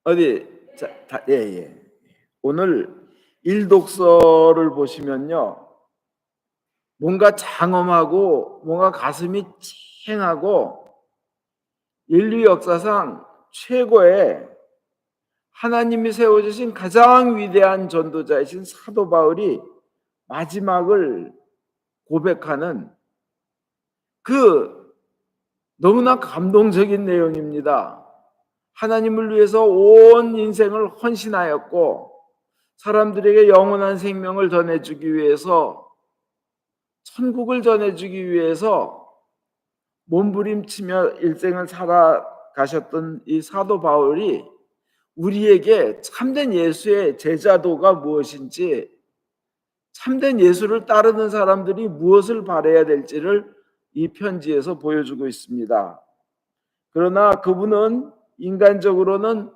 어디 예. 오늘 일독서를 보시면요. 뭔가 장엄하고 뭔가 가슴이 찡하고 인류 역사상 최고의 하나님이 세워주신 가장 위대한 전도자이신 사도 바울이 마지막을 고백하는 그 너무나 감동적인 내용입니다. 하나님을 위해서 온 인생을 헌신하였고 사람들에게 영원한 생명을 전해주기 위해서, 천국을 전해주기 위해서 몸부림치며 일생을 살아가셨던 이 사도 바울이 우리에게 참된 예수의 제자도가 무엇인지, 참된 예수를 따르는 사람들이 무엇을 바라야 될지를 이 편지에서 보여주고 있습니다. 그러나 그분은 인간적으로는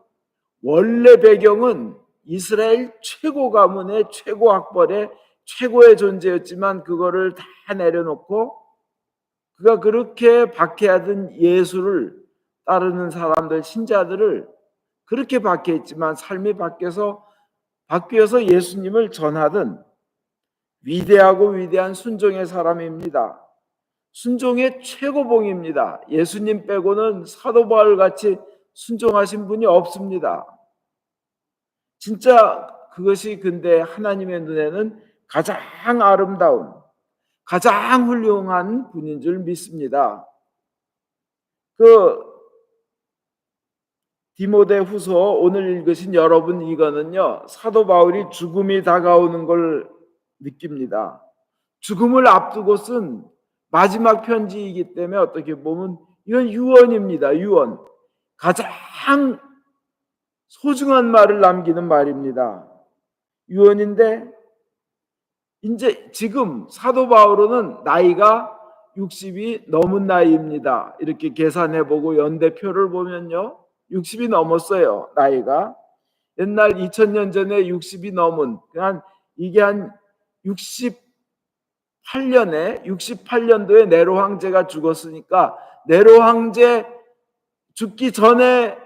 원래 배경은 이스라엘 최고 가문의 최고 학벌의 최고의 존재였지만 그거를 다 내려놓고 그가 그렇게 박해하던 예수를 따르는 사람들, 신자들을 그렇게 박해했지만 삶이 바뀌어서 예수님을 전하던 위대하고 위대한 순종의 사람입니다. 순종의 최고봉입니다. 예수님 빼고는 사도 바울 같이 순종하신 분이 없습니다. 진짜 그것이 근데 하나님의 눈에는 가장 아름다운, 가장 훌륭한 분인 줄 믿습니다. 디모데후서 오늘 읽으신 여러분, 이거는요 사도 바울이 죽음이 다가오는 걸 느낍니다. 죽음을 앞두고 쓴 마지막 편지이기 때문에 어떻게 보면 이건 유언입니다. 유언, 가장 소중한 말을 남기는 말입니다. 유언인데 이제 지금 사도 바울은 나이가 60이 넘은 나이입니다. 이렇게 계산해보고 연대표를 보면요 60이 넘었어요. 나이가 옛날 2000년 전에 60이 넘은, 이게 한 68년도에 네로 황제가 죽었으니까 네로 황제 죽기 전에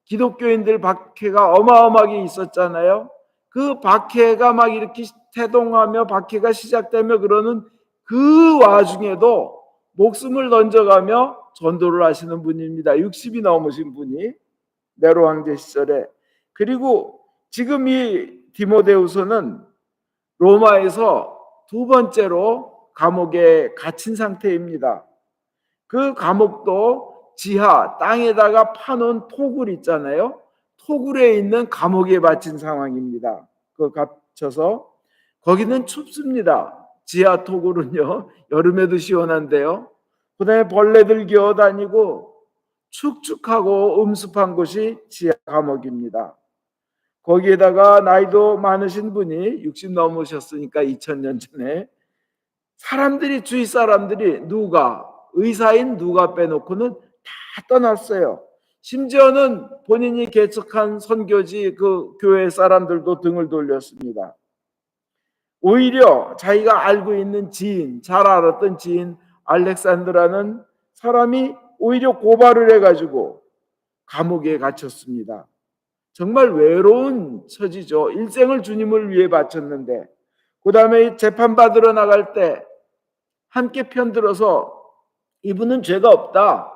기독교인들 박해가 어마어마하게 있었잖아요. 그 박해가 막 이렇게 태동하며 박해가 시작되며 그러는 그 와중에도 목숨을 던져가며 전도를 하시는 분입니다. 60이 넘으신 분이 네로 황제 시절에. 그리고 지금 이 디모데후서는 로마에서 두 번째로 감옥에 갇힌 상태입니다. 그 감옥도 지하 땅에다가 파놓은 토굴 있잖아요. 토굴에 있는 감옥에 갇힌 상황입니다. 그 갇혀서 거기는 춥습니다. 지하 토굴은요 여름에도 시원한데요. 그 다음에 벌레들 기어다니고 축축하고 음습한 곳이 지하 감옥입니다. 거기에다가 나이도 많으신 분이 60 넘으셨으니까 2000년 전에 주위 사람들이 의사인 누가 빼놓고는 다 떠났어요. 심지어는 본인이 개척한 선교지 그 교회 사람들도 등을 돌렸습니다. 오히려 자기가 알고 있는 지인, 잘 알았던 지인 알렉산드라는 사람이 오히려 고발을 해가지고 감옥에 갇혔습니다. 정말 외로운 처지죠. 일생을 주님을 위해 바쳤는데, 그 다음에 재판받으러 나갈 때 함께 편들어서 이분은 죄가 없다,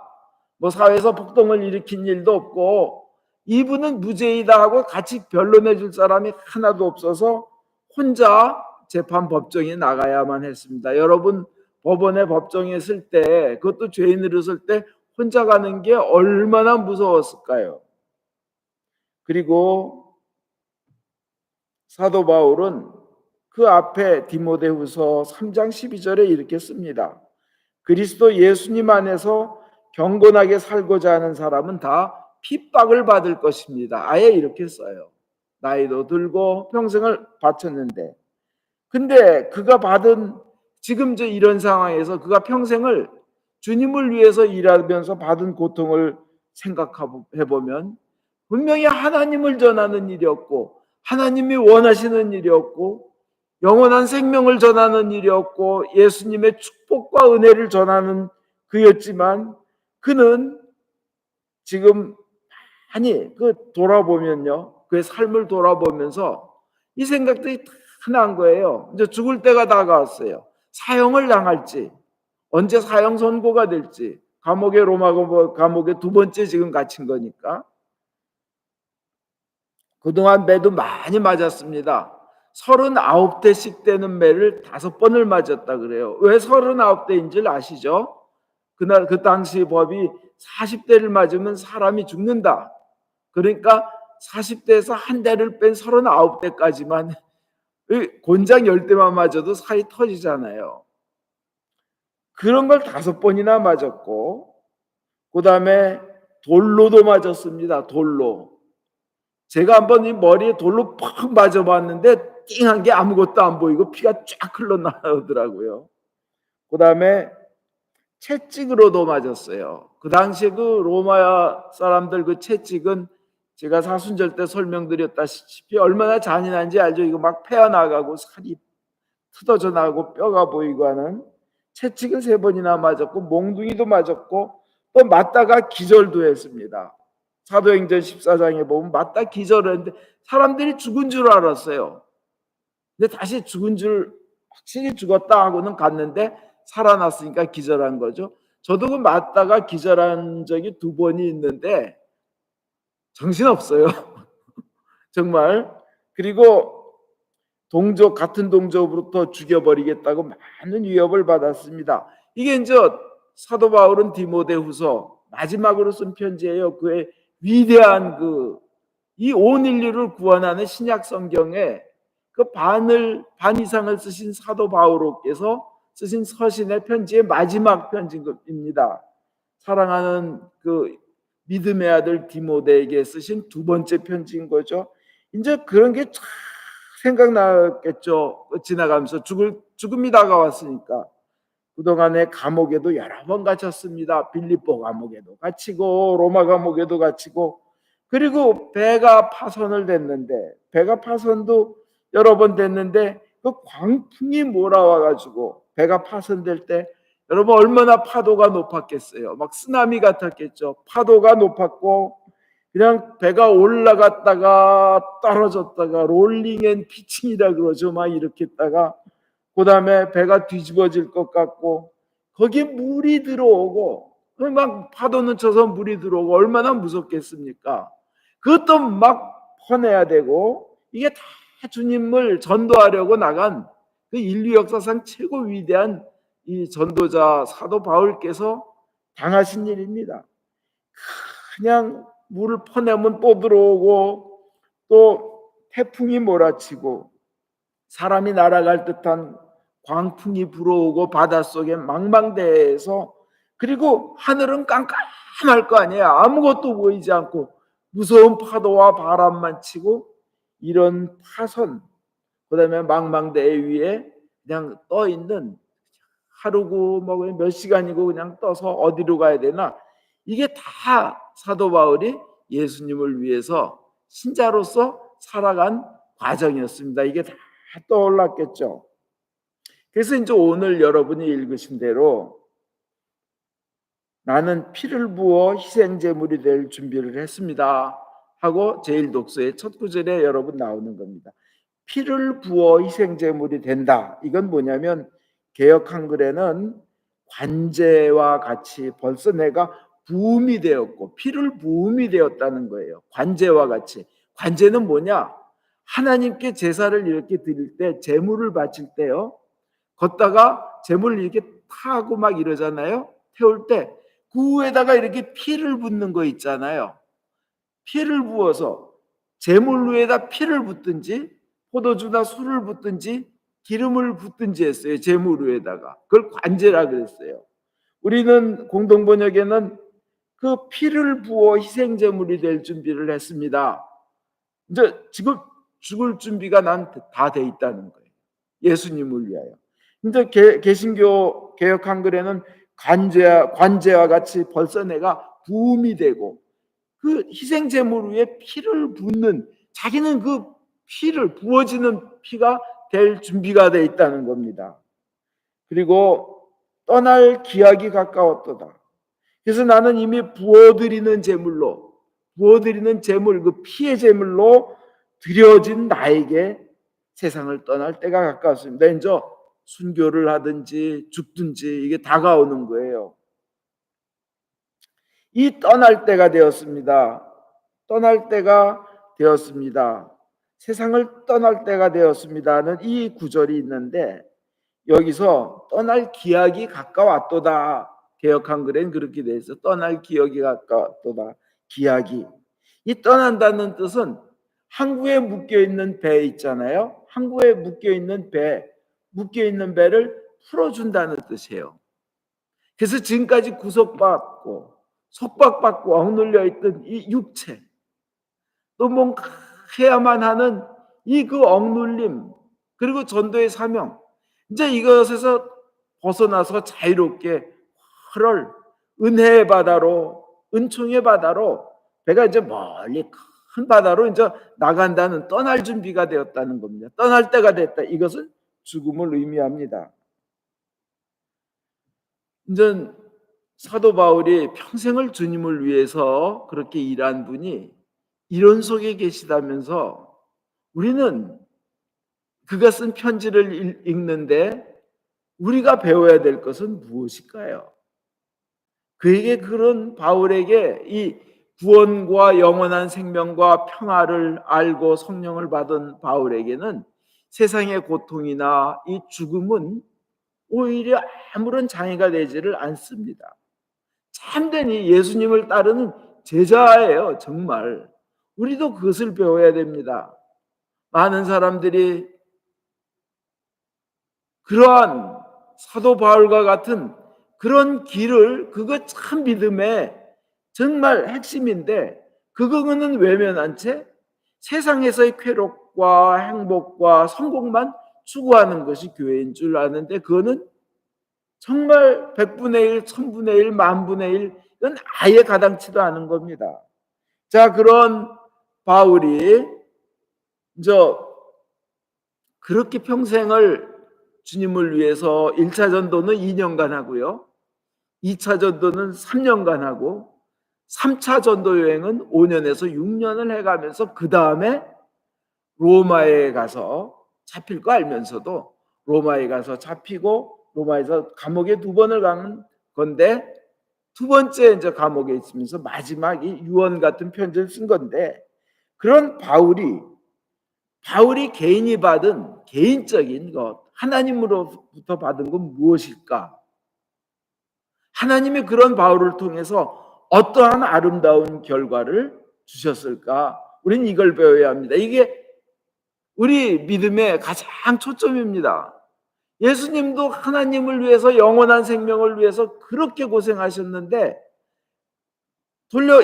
뭐 사회에서 폭동을 일으킨 일도 없고 이분은 무죄이다 하고 같이 변론해 줄 사람이 하나도 없어서 혼자 재판 법정에 나가야만 했습니다. 여러분, 법원에 법정에 있을 때, 그것도 죄인으로 있을 때 혼자 가는 게 얼마나 무서웠을까요? 그리고 사도 바울은 그 앞에 디모데후서 3장 12절에 이렇게 씁니다. 그리스도 예수님 안에서 경건하게 살고자 하는 사람은 다 핍박을 받을 것입니다. 아예 이렇게 써요. 나이도 들고 평생을 바쳤는데, 근데 그가 받은 지금 이런 상황에서 그가 평생을 주님을 위해서 일하면서 받은 고통을 생각해 보면 분명히 하나님을 전하는 일이었고, 하나님이 원하시는 일이었고, 영원한 생명을 전하는 일이었고, 예수님의 축복과 은혜를 전하는 그였지만 그는 지금 많이 돌아보면요, 그의 삶을 돌아보면서 이 생각들이 다 난 거예요. 이제 죽을 때가 다가왔어요. 사형을 당할지, 언제 사형 선고가 될지, 로마 감옥에 두 번째 지금 갇힌 거니까. 그동안 매도 많이 맞았습니다. 39대씩 되는 매를 5번을 맞았다 그래요. 왜 39대인 줄 아시죠? 그 당시 법이 40대를 맞으면 사람이 죽는다. 그러니까 40대에서 한 대를 뺀 39대까지만, 곤장 10대만 맞아도 살이 터지잖아요. 그런 걸 5번이나 맞았고, 그 다음에 돌로도 맞았습니다. 돌로. 제가 한번 이 머리에 돌로 팍 맞아봤는데 띵한 게 아무것도 안 보이고 피가 쫙 흘러나오더라고요. 그 다음에 채찍으로도 맞았어요. 그 당시에 로마 사람들 채찍은 제가 사순절 때 설명드렸다시피 얼마나 잔인한지 알죠? 이거 막 패어나가고 살이 뜯어져 나가고 뼈가 보이고 하는. 채찍은 3번이나 맞았고, 몽둥이도 맞았고, 또 맞다가 기절도 했습니다. 사도행전 14장에 보면 맞다 기절했는데 사람들이 죽은 줄 알았어요. 근데 다시 죽은 줄, 확실히 죽었다 하고는 갔는데 살아났으니까 기절한 거죠. 저도 맞다가 기절한 적이 2번이 있는데 정신없어요. 정말. 그리고 같은 동족으로부터 죽여버리겠다고 많은 위협을 받았습니다. 이게 이제 사도 바울은 디모데후서 마지막으로 쓴 편지예요. 그의 위대한 이 온 인류를 구원하는 신약 성경에 반 이상을 쓰신 사도 바울께서 쓰신 서신의 편지의 마지막 편지입니다. 사랑하는 믿음의 아들 디모데에게 쓰신 2번째 편지인 거죠. 이제 그런 게 참 생각나겠죠. 지나가면서 죽음이 다가왔으니까. 그동안에 감옥에도 여러 번 갇혔습니다. 빌립보 감옥에도 갇히고 로마 감옥에도 갇히고, 그리고 배가 파손을 됐는데, 배가 파손도 여러 번 됐는데 광풍이 몰아와가지고 배가 파손될 때 여러분 얼마나 파도가 높았겠어요. 막 쓰나미 같았겠죠. 파도가 높았고 그냥 배가 올라갔다가 떨어졌다가 롤링 앤 피칭이라 그러죠. 막 이렇게 했다가 그 다음에 배가 뒤집어질 것 같고 거기에 물이 들어오고, 막 파도는 쳐서 물이 들어오고 얼마나 무섭겠습니까? 그것도 막 퍼내야 되고, 이게 다 주님을 전도하려고 나간 인류 역사상 최고 위대한 이 전도자 사도 바울께서 당하신 일입니다. 그냥 물을 퍼내면 또 들어오고 또 태풍이 몰아치고 사람이 날아갈 듯한 광풍이 불어오고 바닷속에 망망대해에서, 그리고 하늘은 깜깜할 거 아니에요. 아무것도 보이지 않고 무서운 파도와 바람만 치고, 이런 파선, 그 다음에 망망대해 위에 그냥 떠 있는, 하루고 몇 시간이고 그냥 떠서 어디로 가야 되나, 이게 다 사도 바울이 예수님을 위해서 신자로서 살아간 과정이었습니다. 이게 다 떠올랐겠죠. 그래서 이제 오늘 여러분이 읽으신 대로 나는 피를 부어 희생제물이 될 준비를 했습니다 하고 제1독서의 첫 구절에 여러분 나오는 겁니다. 피를 부어 희생제물이 된다. 이건 뭐냐면 개역 한글에는 관제와 같이 벌써 내가 부음이 되었고 피를 부음이 되었다는 거예요. 관제와 같이. 관제는 뭐냐? 하나님께 제사를 이렇게 드릴 때, 제물을 바칠 때요, 걷다가 제물을 이렇게 타고 막 이러잖아요. 태울 때 그 위에다가 이렇게 피를 붓는 거 있잖아요. 피를 부어서 제물 위에다 피를 붓든지 포도주나 술을 붓든지 기름을 붓든지 했어요. 제물 위에다가. 그걸 관제라 그랬어요. 우리는 공동번역에는 그 피를 부어 희생제물이 될 준비를 했습니다. 이제 지금 죽을 준비가 난 다 돼 있다는 거예요. 예수님을 위하여. 근데 개신교 개역 한글에는 관제와 같이 벌써 내가 부음이 되고 그 희생제물 위에 피를 붓는, 자기는 그 피를 부어지는 피가 될 준비가 돼 있다는 겁니다. 그리고 떠날 기약이 가까웠도다. 그래서 나는 이미 부어드리는 제물로 부어드리는 제물, 그 피의 제물로 드려진 나에게 세상을 떠날 때가 가까웠습니다. 이제 순교를 하든지 죽든지 이게 다가오는 거예요. 이 떠날 때가 되었습니다. 떠날 때가 되었습니다. 세상을 떠날 때가 되었습니다는 이 구절이 있는데, 여기서 떠날 기약이 가까웠도다. 개역 한글엔 그렇게 돼 있어. 떠날 기약이 가까웠도다. 기약이. 이 떠난다는 뜻은 항구에 묶여 있는 배 있잖아요. 항구에 묶여 있는 배를 풀어준다는 뜻이에요. 그래서 지금까지 구속받고 속박받고 억눌려 있던 이 육체, 또 뭔가 해야만 하는 이 그 억눌림, 그리고 전도의 사명, 이제 이것에서 벗어나서 자유롭게 활을 은혜의 바다로, 은총의 바다로, 배가 이제 멀리 큰 바다로 이제 나간다는, 떠날 준비가 되었다는 겁니다. 떠날 때가 됐다. 이것은 죽음을 의미합니다. 이제 사도 바울이 평생을 주님을 위해서 그렇게 일한 분이 이런 속에 계시다면서, 우리는 그가 쓴 편지를 읽는데 우리가 배워야 될 것은 무엇일까요? 그에게, 그런 바울에게 이 구원과 영원한 생명과 평화를 알고 성령을 받은 바울에게는 세상의 고통이나 이 죽음은 오히려 아무런 장애가 되지를 않습니다. 참된 이 예수님을 따르는 제자예요. 정말 우리도 그것을 배워야 됩니다. 많은 사람들이 그러한 사도 바울과 같은 그런 길을, 그거 참 믿음의 정말 핵심인데, 그거는 외면한 채 세상에서의 쾌락과 행복과 성공만 추구하는 것이 교회인 줄 아는데, 그거는 정말 100분의 1, 1000분의 1, 만분의 1, 이건 아예 가당치도 않은 겁니다. 자, 그런 바울이 그렇게 평생을 주님을 위해서 1차 전도는 2년간 하고요, 2차 전도는 3년간 하고, 3차 전도 여행은 5년에서 6년을 해가면서 그 다음에 로마에 가서 잡힐 거 알면서도 로마에 가서 잡히고, 로마에서 감옥에 2번을 간 건데, 2번째 이제 감옥에 있으면서 마지막 이 유언 같은 편지를 쓴 건데, 그런 바울이 개인이 받은 개인적인 것, 하나님으로부터 받은 건 무엇일까? 하나님이 그런 바울을 통해서 어떠한 아름다운 결과를 주셨을까? 우리는 이걸 배워야 합니다. 이게 우리 믿음의 가장 초점입니다. 예수님도 하나님을 위해서, 영원한 생명을 위해서 그렇게 고생하셨는데,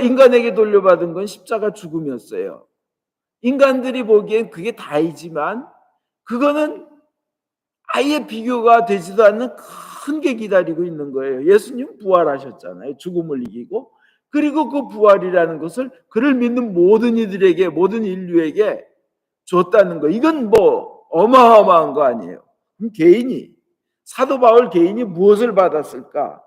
인간에게 돌려받은 건 십자가 죽음이었어요. 인간들이 보기엔 그게 다이지만 그거는 아예 비교가 되지도 않는 큰 게 기다리고 있는 거예요. 예수님 부활하셨잖아요. 죽음을 이기고. 그리고 그 부활이라는 것을 그를 믿는 모든 이들에게, 모든 인류에게 줬다는 거. 이건 뭐 어마어마한 거 아니에요. 그럼 사도 바울 개인이 무엇을 받았을까?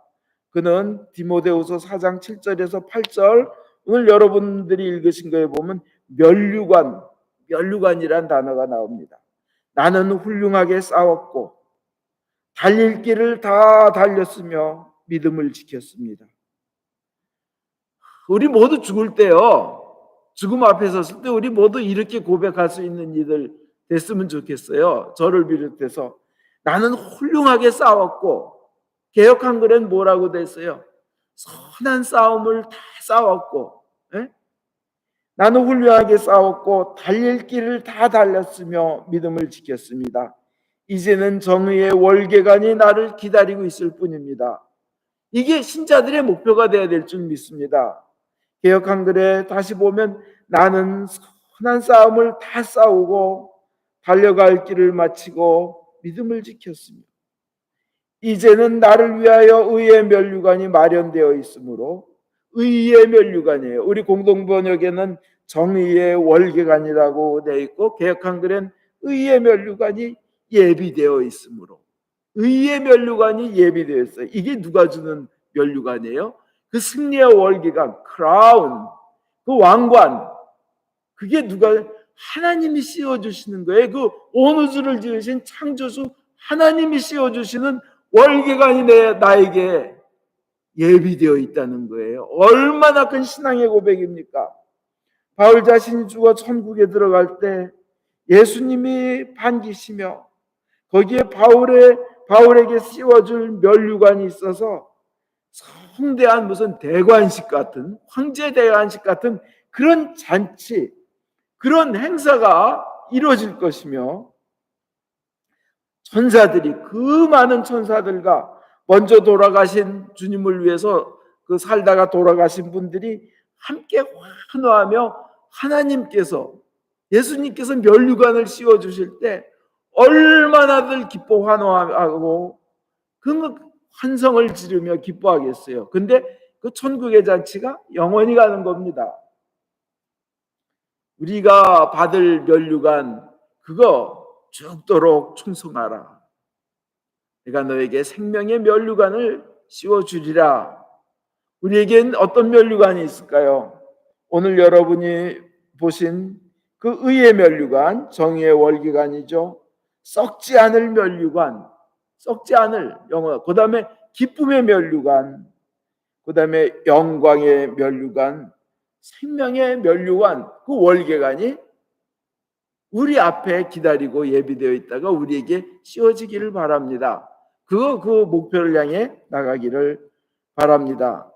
그는 디모데후서 4장 7절에서 8절, 오늘 여러분들이 읽으신 거에 보면 면류관이란 단어가 나옵니다. 나는 훌륭하게 싸웠고 달릴 길을 다 달렸으며 믿음을 지켰습니다. 우리 모두 죽을 때요, 죽음 앞에 섰을 때 우리 모두 이렇게 고백할 수 있는 이들 됐으면 좋겠어요. 저를 비롯해서 나는 훌륭하게 싸웠고, 개역 한글엔 뭐라고 됐어요? 선한 싸움을 다 싸웠고, 에? 나는 훌륭하게 싸웠고 달릴 길을 다 달렸으며 믿음을 지켰습니다. 이제는 정의의 월계관이 나를 기다리고 있을 뿐입니다. 이게 신자들의 목표가 되어야 될 줄 믿습니다. 개역 한글에 다시 보면 나는 선한 싸움을 다 싸우고 달려갈 길을 마치고 믿음을 지켰으며 이제는 나를 위하여 의의 면류관이 마련되어 있으므로, 의의 면류관이에요. 우리 공동번역에는 정의의 월계관이라고 되어 있고, 개역 한글엔 의의 면류관이 예비되어 있으므로, 의의 면류관이 예비되어 있어요. 이게 누가 주는 면류관이에요? 그 승리의 월계관, 크라운, 그 그 왕관, 그게 누가 하나님이 씌워주시는 거예요. 그 온 우주를 지으신 창조주 하나님이 씌워주시는 월계관이 나에게 예비되어 있다는 거예요. 얼마나 큰 신앙의 고백입니까? 바울 자신이 죽어 천국에 들어갈 때 예수님이 반기시며 거기에 바울에게 씌워줄 면류관이 있어서 성대한 무슨 대관식 같은, 황제 대관식 같은 그런 잔치, 그런 행사가 이루어질 것이며, 천사들이, 그 많은 천사들과 먼저 돌아가신 주님을 위해서 그 살다가 돌아가신 분들이 함께 환호하며 하나님께서, 예수님께서 면류관을 씌워주실 때 얼마나들 기뻐 환호하고 그 환성을 지르며 기뻐하겠어요. 근데 그 천국의 잔치가 영원히 가는 겁니다. 우리가 받을 면류관, 그거 죽도록 충성하라. 내가 너에게 생명의 면류관을 씌워주리라. 우리에겐 어떤 면류관이 있을까요? 오늘 여러분이 보신 그 의의 면류관, 정의의 월기관이죠. 썩지 않을 면류관, 썩지 않을 영원, 그 다음에 기쁨의 면류관, 그 다음에 영광의 면류관, 생명의 면류관, 그 월계관이 우리 앞에 기다리고 예비되어 있다가 우리에게 씌워지기를 바랍니다. 그 목표를 향해 나가기를 바랍니다.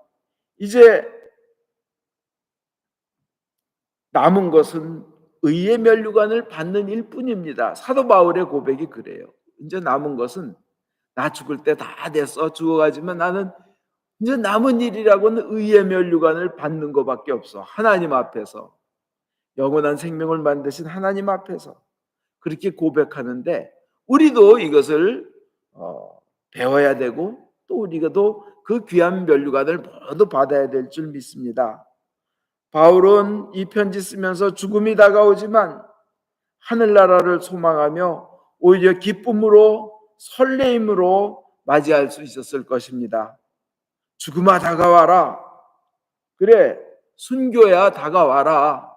이제 남은 것은 의의 면류관을 받는 일뿐입니다. 사도 바울의 고백이 그래요. 이제 남은 것은 나 죽을 때 다 됐어, 죽어가지만 나는 이제 남은 일이라고는 의의 면류관을 받는 것밖에 없어. 하나님 앞에서, 영원한 생명을 만드신 하나님 앞에서 그렇게 고백하는데, 우리도 이것을 배워야 되고 또 우리가도 그 귀한 면류관을 모두 받아야 될 줄 믿습니다. 바울은 이 편지 쓰면서 죽음이 다가오지만 하늘나라를 소망하며 오히려 기쁨으로, 설레임으로 맞이할 수 있었을 것입니다. 죽음아 다가와라. 그래, 순교야 다가와라.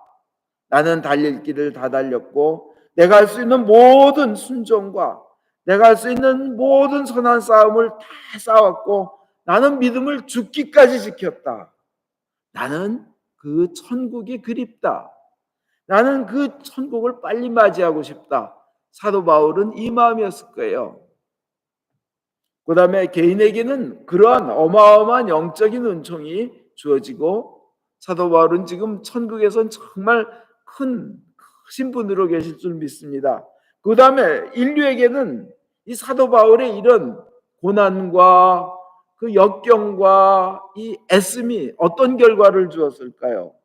나는 달릴 길을 다 달렸고 내가 할 수 있는 모든 순종과 내가 할 수 있는 모든 선한 싸움을 다 싸웠고 나는 믿음을 죽기까지 지켰다. 나는 그 천국이 그립다. 나는 그 천국을 빨리 맞이하고 싶다. 사도 바울은 이 마음이었을 거예요. 그 다음에 개인에게는 그러한 어마어마한 영적인 은총이 주어지고, 사도 바울은 지금 천국에선 정말 크신 분으로 계실 줄 믿습니다. 그 다음에 인류에게는 이 사도 바울의 이런 고난과 그 역경과 이 애씀이 어떤 결과를 주었을까요?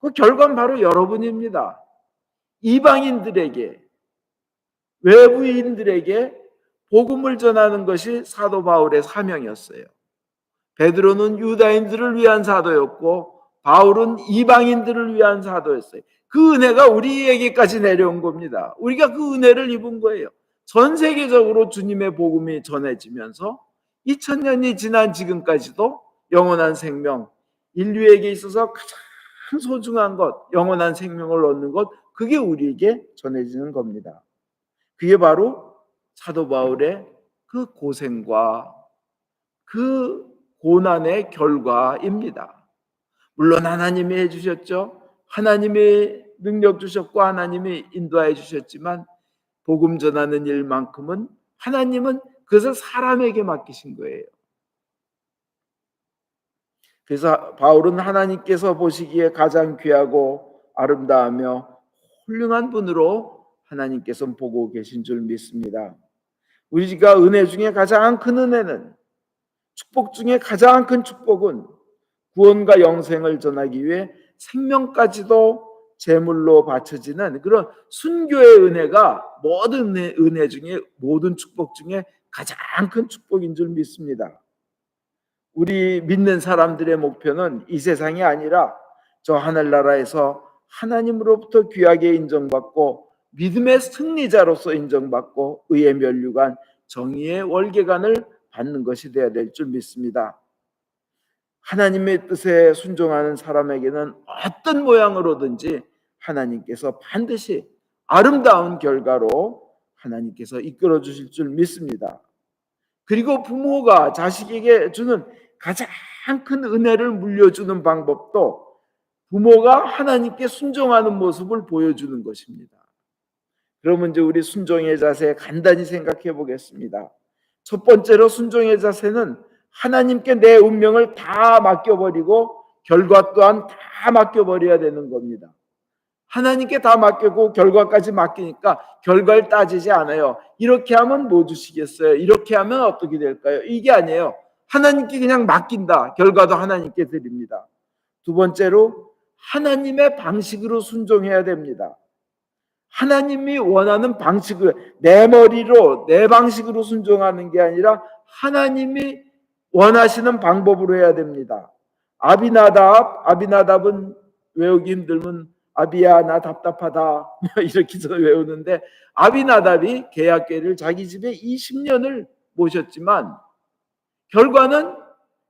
그 결과는 바로 여러분입니다. 이방인들에게, 외부인들에게 복음을 전하는 것이 사도 바울의 사명이었어요. 베드로는 유다인들을 위한 사도였고 바울은 이방인들을 위한 사도였어요. 그 은혜가 우리에게까지 내려온 겁니다. 우리가 그 은혜를 입은 거예요. 전 세계적으로 주님의 복음이 전해지면서 2000년이 지난 지금까지도 영원한 생명, 인류에게 있어서 가장 소중한 것, 영원한 생명을 얻는 것, 그게 우리에게 전해지는 겁니다. 그게 바로 사도 바울의 그 고생과 그 고난의 결과입니다. 물론 하나님이 해주셨죠. 하나님이 능력 주셨고 하나님이 인도해 주셨지만 복음 전하는 일만큼은 하나님은 그것을 사람에게 맡기신 거예요. 그래서 바울은 하나님께서 보시기에 가장 귀하고 아름다우며 훌륭한 분으로 하나님께서 보고 계신 줄 믿습니다. 우리가 은혜 중에 가장 큰 은혜는, 축복 중에 가장 큰 축복은 구원과 영생을 전하기 위해 생명까지도 제물로 바쳐지는 그런 순교의 은혜가 모든 은혜 중에, 모든 축복 중에 가장 큰 축복인 줄 믿습니다. 우리 믿는 사람들의 목표는 이 세상이 아니라 저 하늘나라에서 하나님으로부터 귀하게 인정받고 믿음의 승리자로서 인정받고 의의 면류관, 정의의 월계관을 받는 것이 되어야 될 줄 믿습니다. 하나님의 뜻에 순종하는 사람에게는 어떤 모양으로든지 하나님께서 반드시 아름다운 결과로 하나님께서 이끌어 주실 줄 믿습니다. 그리고 부모가 자식에게 주는 가장 큰 은혜를 물려주는 방법도 부모가 하나님께 순종하는 모습을 보여주는 것입니다. 그러면 이제 우리 순종의 자세 간단히 생각해 보겠습니다. 첫 번째로 순종의 자세는 하나님께 내 운명을 다 맡겨버리고 결과 또한 다 맡겨버려야 되는 겁니다. 하나님께 다 맡기고 결과까지 맡기니까 결과를 따지지 않아요. 이렇게 하면 뭐 주시겠어요? 이렇게 하면 어떻게 될까요? 이게 아니에요. 하나님께 그냥 맡긴다. 결과도 하나님께 드립니다. 두 번째로 하나님의 방식으로 순종해야 됩니다. 하나님이 원하는 방식을 내 머리로 내 방식으로 순종하는 게 아니라 하나님이 원하시는 방법으로 해야 됩니다. 아비나답은 외우기 힘들면 아비야 나 답답하다 이렇게 외우는데, 아비나답이 계약궤를 자기 집에 20년을 모셨지만 결과는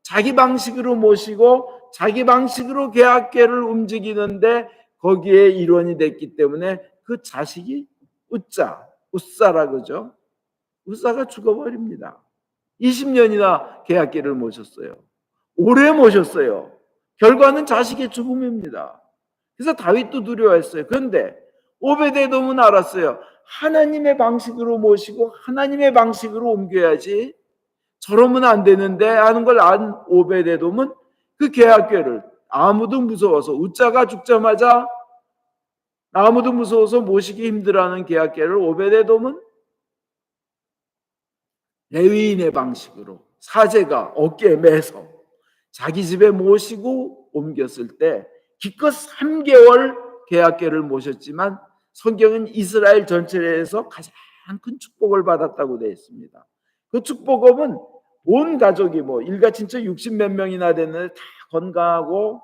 자기 방식으로 모시고 자기 방식으로 계약궤를 움직이는데 거기에 일원이 됐기 때문에 그 자식이 웃사라 그러죠. 웃사가 죽어버립니다. 20년이나 계약궤를 모셨어요. 오래 모셨어요. 결과는 자식의 죽음입니다. 그래서 다윗도 두려워했어요. 그런데 오베데돔은 알았어요. 하나님의 방식으로 모시고 하나님의 방식으로 옮겨야지 저러면 안 되는데 하는 걸 안 오베데돔은 그 계약궤를 아무도 무서워서 웃자가 죽자마자 아무도 무서워서 모시기 힘들어하는 계약궤를 오베데돔은 레위인의 방식으로 사제가 어깨에 매서 자기 집에 모시고 옮겼을 때 기껏 3개월 계약궤를 모셨지만 성경은 이스라엘 전체에서 가장 큰 축복을 받았다고 되어 있습니다. 그 축복은 온 가족이 일가친척 60몇 명이나 됐는데 다 건강하고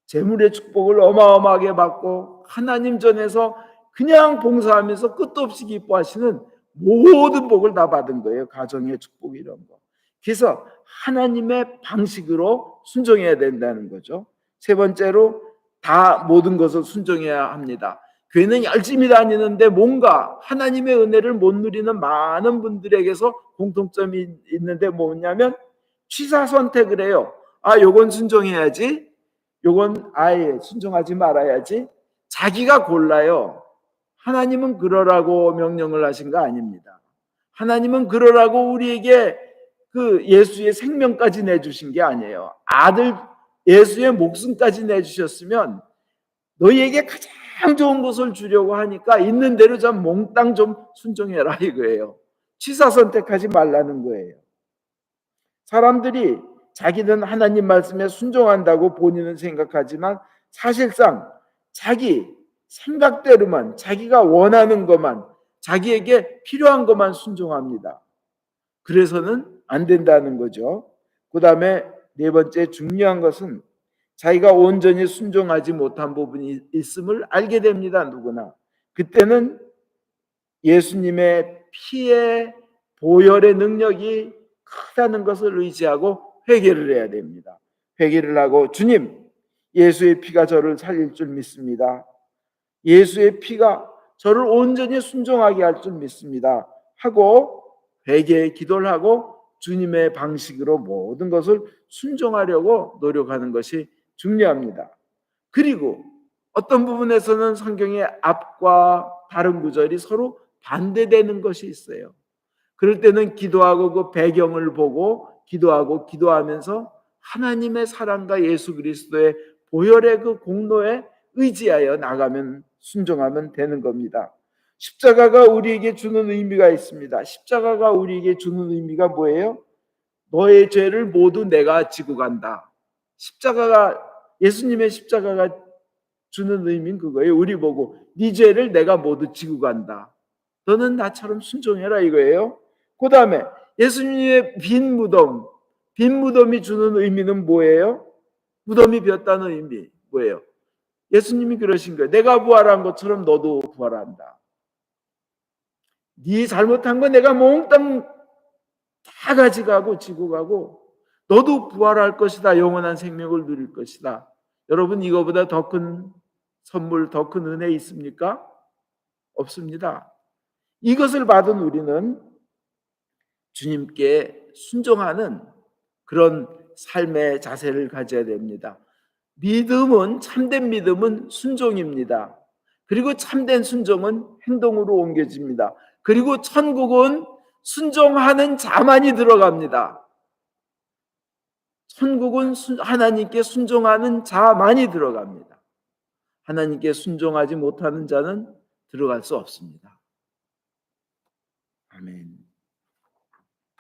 재물의 축복을 어마어마하게 받고 하나님 전에서 그냥 봉사하면서 끝도 없이 기뻐하시는 모든 복을 다 받은 거예요. 가정의 축복 이런 거. 그래서 하나님의 방식으로 순종해야 된다는 거죠. 세 번째로 다 모든 것을 순종해야 합니다. 교회는 열심히 다니는데 뭔가 하나님의 은혜를 못 누리는 많은 분들에게서 공통점이 있는데 뭐냐면 취사 선택을 해요. 요건 순종해야지, 요건 아예 순종하지 말아야지. 자기가 골라요. 하나님은 그러라고 명령을 하신 거 아닙니다. 하나님은 그러라고 우리에게 그 예수의 생명까지 내주신 게 아니에요. 아들 예수의 목숨까지 내주셨으면 너희에게 가장 좋은 것을 주려고 하니까 있는 대로 좀 몽땅 좀 순종해라 이거예요. 취사 선택하지 말라는 거예요. 사람들이 자기는 하나님 말씀에 순종한다고 본인은 생각하지만 사실상 자기 생각대로만, 자기가 원하는 것만, 자기에게 필요한 것만 순종합니다. 그래서는 안 된다는 거죠. 그 다음에 네 번째 중요한 것은 자기가 온전히 순종하지 못한 부분이 있음을 알게 됩니다. 누구나. 그때는 예수님의 피의 보혈의 능력이 크다는 것을 의지하고 회개를 해야 됩니다. 회개를 하고 주님, 예수의 피가 저를 살릴 줄 믿습니다. 예수의 피가 저를 온전히 순종하게 할 줄 믿습니다. 하고 회개의 기도를 하고 주님의 방식으로 모든 것을 순종하려고 노력하는 것이 중요합니다. 그리고 어떤 부분에서는 성경의 앞과 다른 구절이 서로 반대되는 것이 있어요. 그럴 때는 기도하고 그 배경을 보고 기도하면서 하나님의 사랑과 예수 그리스도의 보혈의 그 공로에 의지하여 나가면 순종하면 되는 겁니다. 십자가가 우리에게 주는 의미가 있습니다. 십자가가 우리에게 주는 의미가 뭐예요? 너의 죄를 모두 내가 지고 간다. 십자가가, 예수님의 십자가가 주는 의미는 그거예요. 우리 보고 네 죄를 내가 모두 지고 간다. 너는 나처럼 순종해라 이거예요. 그 다음에 예수님의 빈 무덤이 주는 의미는 뭐예요? 무덤이 비었다는 의미 뭐예요? 예수님이 그러신 거예요. 내가 부활한 것처럼 너도 부활한다. 네 잘못한 거 내가 몽땅 다 가져가고 지고 가고 너도 부활할 것이다. 영원한 생명을 누릴 것이다. 여러분, 이거보다 더 큰 선물, 더 큰 은혜 있습니까? 없습니다. 이것을 받은 우리는 주님께 순종하는 그런 삶의 자세를 가져야 됩니다. 믿음은, 참된 믿음은 순종입니다. 그리고 참된 순종은 행동으로 옮겨집니다. 그리고 천국은 순종하는 자만이 들어갑니다. 천국은 하나님께 순종하는 자만이 들어갑니다. 하나님께 순종하지 못하는 자는 들어갈 수 없습니다. 아멘.